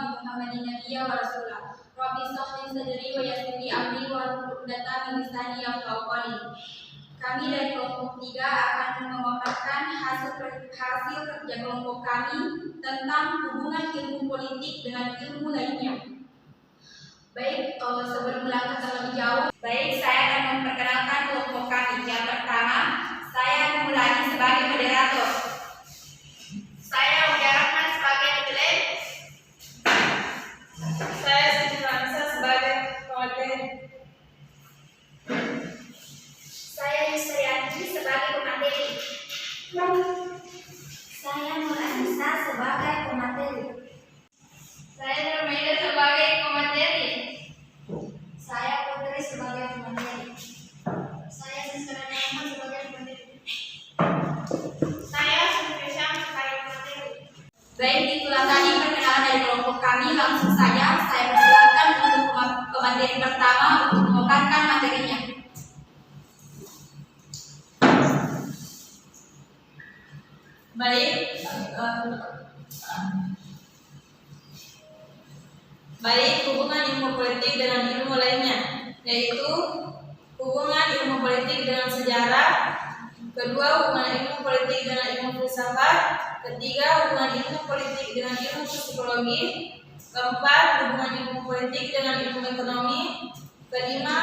bi Muhammadin nabiyya wa rasulah. Rabbi shrah li sadri wa yassir li amri wahlul 'uqdatam min lisani yafqahu qawli. Kami dari kelompok 3 akan memaparkan hasil kerja kelompok kami tentang hubungan ilmu politik dengan ilmu lainnya. Baik, sebelum melangkah terlebih jauh, saya akan memperkenalkan kelompok kami. Yang pertama, saya memulai sebagai moderator. Saya Uda Rahman sebagai pedeleng. Saya Siti Lansa sebagai pemateri. Saya Yusrianti sebagai pemateri. Saya Nur Anissa sebagai pemateri. Saya Nurmaida sebagai pemateri. Saya Putri sebagai pemateri. Saya Siska Rahman sebagai pemateri. Saya Siti Syam sebagai pemateri. Baik, itulah tadi perkenalan dari kelompok kami. Langsung saja saya persilakan untuk pemateri pertama untuk memaparkan materinya. Baik, hubungan ilmu politik dengan ilmu lainnya, yaitu hubungan ilmu politik dengan sejarah, kedua hubungan ilmu politik dengan ilmu filsafat, ketiga hubungan ilmu politik dengan ilmu psikologi, keempat hubungan ilmu politik dengan ilmu ekonomi, kelima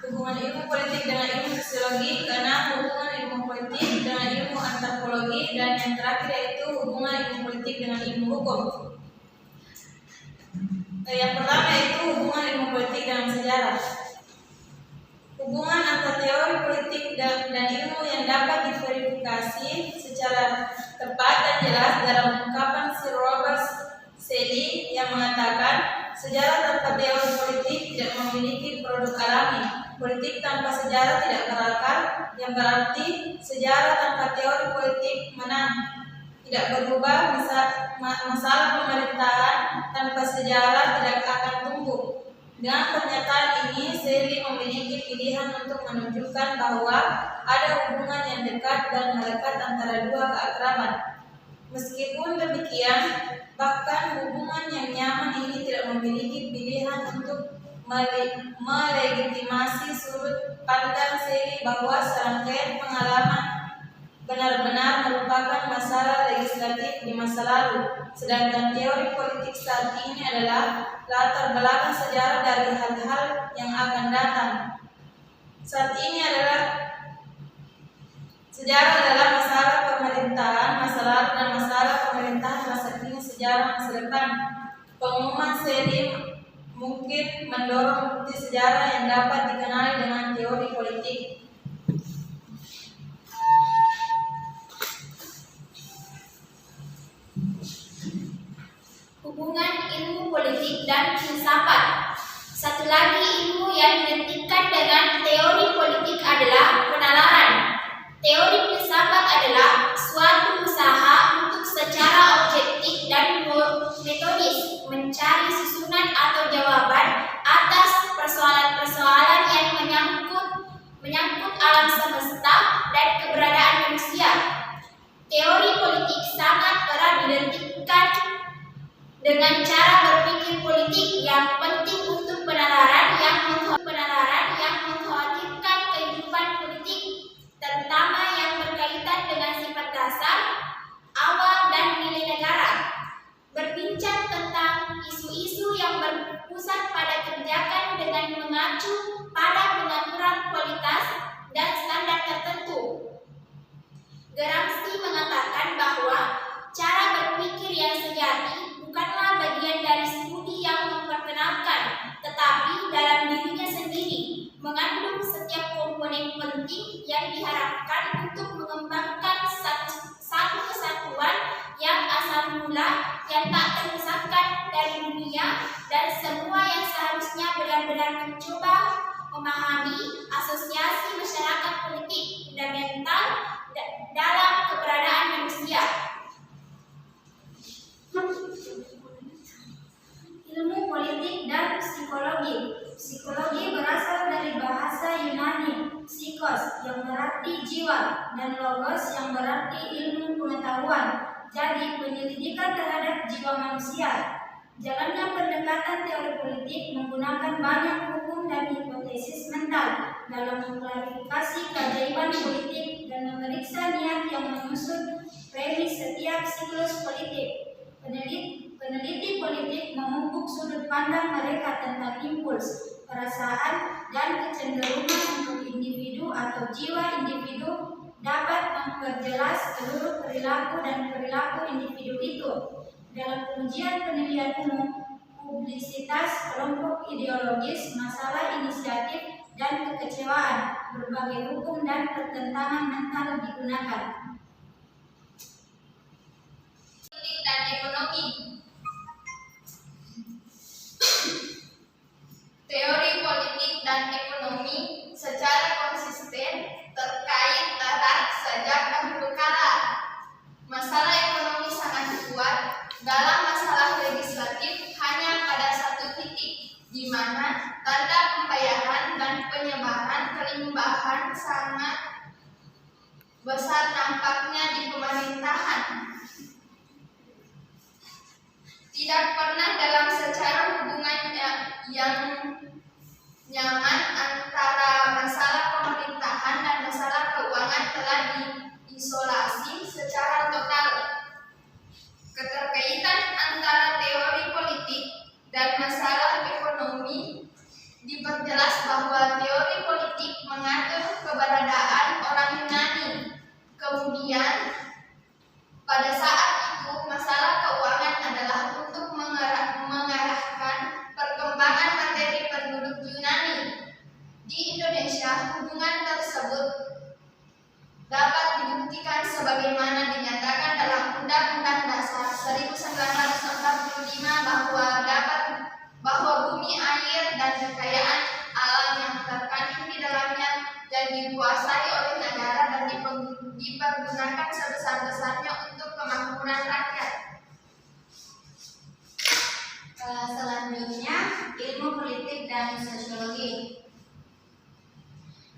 hubungan ilmu politik dengan ilmu sosiologi, keenam hubungan ilmu politik dengan ilmu antropologi, dan yang terakhir yaitu hubungan ilmu politik dengan ilmu hukum. Yang pertama yaitu hubungan ilmu politik dengan sejarah. Hubungan antara teori politik dan ilmu yang dapat diverifikasi secara tepat dan jelas dalam ungkapan Sir Robert Shelley yang mengatakan sejarah tanpa teori politik tidak memiliki produk alami. Politik tanpa sejarah tidak berakar, yang berarti sejarah tanpa teori politik menang. Tidak berubah, masalah pemerintahan tanpa sejarah tidak akan tumbuh. Dengan pernyataan ini, Shelley memiliki pilihan untuk menunjukkan bahwa ada hubungan yang dekat dan melekat antara dua keakraban. Meskipun demikian, bahkan hubungan yang nyaman ini tidak memiliki pilihan untuk melegitimasi sudut pandang Shelley bahwa serangkaian pengalaman benar-benar merupakan masalah legislatif di masa lalu, sedangkan teori politik saat ini adalah latar belakang sejarah dari hal-hal yang akan datang. Saat ini sejarah adalah masalah pemerintahan masa lalu dan masalah pemerintahan masa kini, sejarah masa depan. Pengumuman Shelley mungkin mendorong bukti sejarah yang dapat dikenali dengan teori politik. Hubungan ilmu politik dan filsafat. Satu lagi ilmu yang identikkan dengan teori politik adalah penalaran. Teori filsafat adalah suatu usaha untuk secara objektif dan metodis mencari susunan atau jawaban atas persoalan-persoalan yang menyangkut alam semesta dan keberadaan manusia. Teori politik sangat erat diidentikan dengan cara berpikir politik yang penting untuk penalaran yang mengkhawatirkan kehidupan politik, terutama yang berkaitan dengan sifat dasar, awal, dan nilai negara. Berbincang tentang isu-isu yang berpusat pada kebijakan dengan mengacu pada pengaturan kualitas dan standar tertentu. Gramsci mengatakan bahwa cara berpikir yang sejati bukanlah bagian dari studi yang memperkenalkan, tetapi dalam dirinya sendiri mengandung setiap komponen penting yang diharapkan untuk mengembangkan satu kesatuan yang asal mula yang tak terpisahkan dari dunia, dan semua yang seharusnya benar-benar mencoba memahami asosiasi masyarakat politik fundamental dalam keberadaan manusia. Ilmu politik dan psikologi. Psikologi berasal dari bahasa Yunani psikos yang berarti jiwa dan logos yang berarti ilmu pengetahuan. Jadi penyelidikan terhadap jiwa manusia. Jalannya pendekatan teori politik menggunakan banyak hukum dan hipotesis mental dalam mengklarifikasi keajaiban politik dan memeriksa niat yang mengusut premis setiap siklus politik. Peneliti politik memupuk sudut pandang mereka tentang impuls, perasaan, dan kecenderungan untuk individu atau jiwa individu dapat memperjelas seluruh perilaku dan perilaku individu itu. Dalam pengujian penilaian umum, publisitas, kelompok ideologis, masalah inisiatif, dan kekecewaan, berbagai hukum dan pertentangan mental digunakan. Politik dan ekonomi. Teori politik dan ekonomi secara konsisten terkait erat sejak dahulu kala. Masalah ekonomi sangat kuat dalam masalah legislatif hanya pada satu titik, di mana tanda pembayaran dan penyebaran kelimbahan sangat besar nampaknya di pemerintahan. Tidak pernah dalam secara hubungan yang nyaman antara masalah pemerintahan dan masalah keuangan telah diisolasi secara total. Keterkaitan antara teori politik dan masalah ekonomi diperjelas bahwa teori politik mengatur keberadaan orang Yunani. Kemudian pada saat itu masalah keuangan adalah untuk mengarahkan perkembangan materi penduduk Yunani. Di Indonesia, hubungan tersebut dapat dibuktikan sebagaimana dinyatakan dalam Undang-Undang Dasar 1945 bahwa bumi, air, dan kekayaan alam yang terkandung di dalamnya dan dikuasai oleh negara dan dipergunakan sebesar-besarnya untuk kemakmuran rakyat. Selanjutnya, ilmu politik dan sosiologi.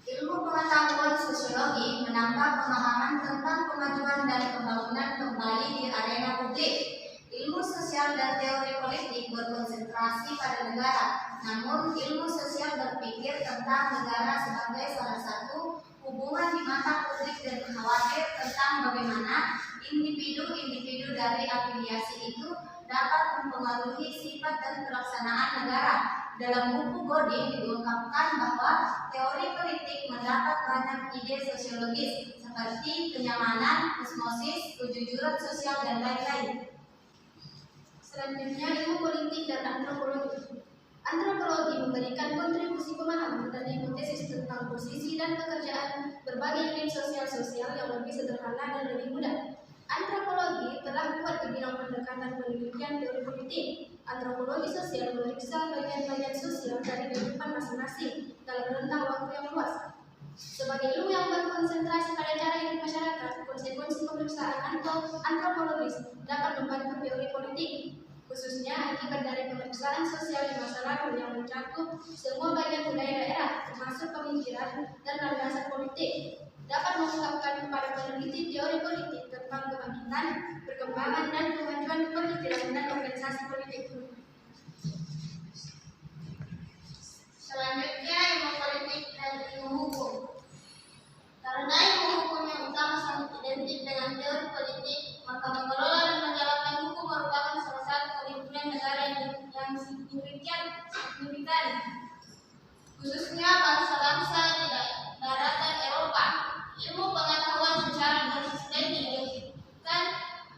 Ilmu pengetahuan sosiologi menambah pemahaman tentang kemajuan dan pembangunan kembali di arena publik. Ilmu sosial dan teori politik berkonsentrasi pada negara, namun ilmu sosial berpikir tentang negara sebagai salah satu hubungan di mata publik dan khawatir tentang bagaimana individu-individu dari afiliasi itu dapat mempengaruhi sifat dan pelaksanaan negara. Dalam buku Godin diungkapkan bahwa teori politik mendapat banyak ide sosiologis seperti kenyamanan, osmosis, kejujuran sosial, dan lain-lain. Selanjutnya, ilmu politik dan antropologi. Antropologi memberikan kontribusi pemahaman dan hipotesis tentang posisi dan pekerjaan berbagai unit sosial-sosial yang lebih sederhana dan lebih mudah. Antropologi telah kuat di bidang pendekatan penelitian teori politik. Antropologi sosial memeriksa bagian-bagian sosial dari kehidupan masing-masing dalam rentang waktu yang luas. Sebagai ilmu yang berkonsentrasi pada cara hidup masyarakat, konsekuensi pemeriksaan antropologis dapat membantu teori politik, khususnya akibat dari pemeriksaan sosial di masa lalu yang mencakup semua bagian budaya daerah, termasuk pemikiran dan landasan politik, dapat mengungkapkan kepada peneliti teori politik tentang kebangkitan, perkembangan, dan kemajuan pemikiran dan organisasi politik. Selanjutnya, ilmu politik dan ilmu hukum. Karena ilmu hukum yang utama sangat identik dengan teori politik, maka mengelola dan menjalankan hukum merupakan salah satu komitmen negara yang signifikan, khususnya bangsa-bangsa di daratan Eropa. Ilmu pengetahuan secara konsisten diidentikan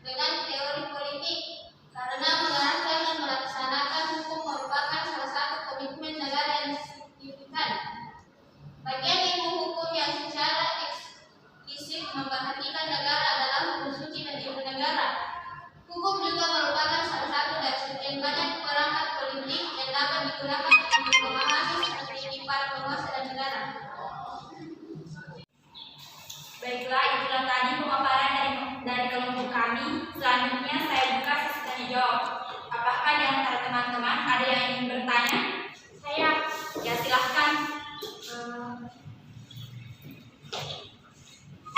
dengan teori politik, karena mengarahkan dan melaksanakan hukum merupakan salah satu komitmen negara yang signifikan. Bagian ilmu hukum yang secara eksplisit memperhatikan negara adalah hukum suci dan ilmu negara. Hukum juga merupakan salah satu dari sekian banyak perangkat politik yang dapat digunakan untuk memahami strategi para penguasa dan negara. Baiklah, itulah tadi pemaparan dari kelompok kami. Selanjutnya saya buka sesi tanya jawab. Apakah di antara teman-teman ada yang ingin bertanya? Saya, ya silahkan.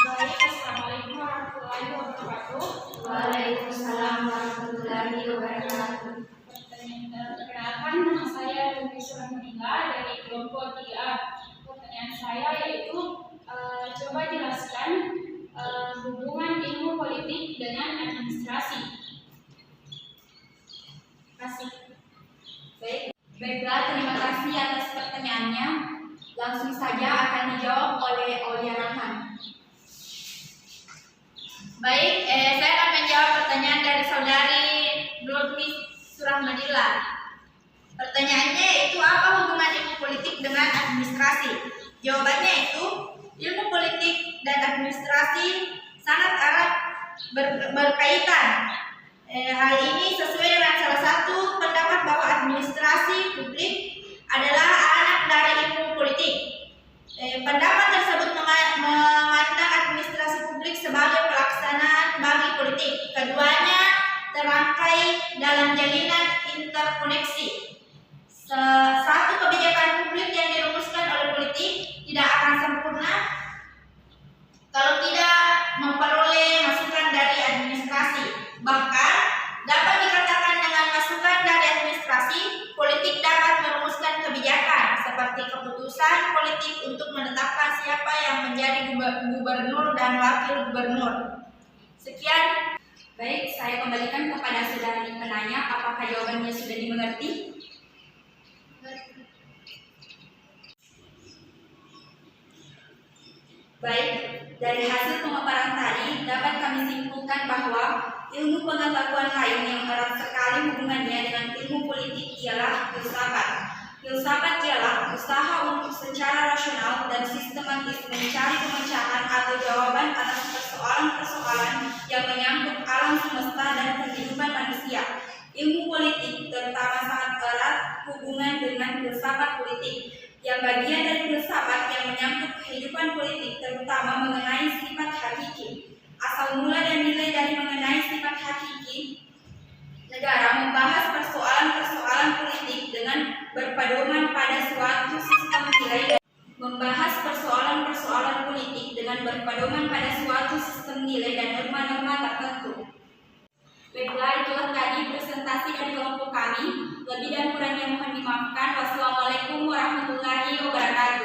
Baik, assalamualaikum warahmatullahi wabarakatuh. Waalaikumsalam warahmatullahi wabarakatuh. Surahmanila dari kelompok 3A. Pertanyaan saya yaitu, coba jelaskan hubungan ilmu politik dengan administrasi. Kasih. Baiklah, terima kasih atas pertanyaannya. Langsung saja akan dijawab oleh Aulia Rahman. Baik, saya akan menjawab pertanyaan dari saudari Nurmi Surahmanila. Pertanyaannya yaitu, apa hubungan ilmu politik dengan administrasi? Jawabannya itu, ilmu politik dan administrasi sangat erat berkaitan. Hal ini sesuai dengan salah satu pendapat bahwa administrasi publik adalah anak dari ilmu politik. Pendapat tersebut memandang administrasi publik sebagai pelaksanaan bagi politik. Keduanya terangkai dalam jalinan interkoneksi. Satu kebijakan publik yang dirumuskan oleh politik tidak akan sempurna kalau tidak memperoleh masukan dari administrasi. Bahkan dapat dikatakan dengan masukan dari administrasi, politik dapat merumuskan kebijakan seperti keputusan politik untuk menetapkan siapa yang menjadi gubernur dan wakil gubernur. Sekian. Baik, saya kembalikan kepada saudari penanya. Apakah jawabannya sudah dimengerti? Baik, dari hasil pemaparan tadi dapat kami simpulkan bahwa ilmu pengetahuan lain yang erat sekali hubungannya dengan ilmu politik ialah filsafat. Filsafat ialah usaha untuk secara rasional dan sistematis mencari pemecahan atau jawaban atas persoalan-persoalan yang menyangkut alam semesta dan kehidupan manusia. Ilmu politik terutama sangat erat hubungan dengan filsafat politik. Yang bagian dari filsafat yang menyangkut kehidupan politik terutama mengenai sifat hakiki. Asal mula dan nilai dari mengenai sifat hakiki negara membahas persoalan-persoalan politik dengan berpedoman pada suatu sistem nilai dan norma-norma tertentu. Baiklah, itulah tadi presentasi dari kelompok kami. Lebih dan kurangnya mohon dimaafkan. Wassalamualaikum warahmatullahi wabarakatuh.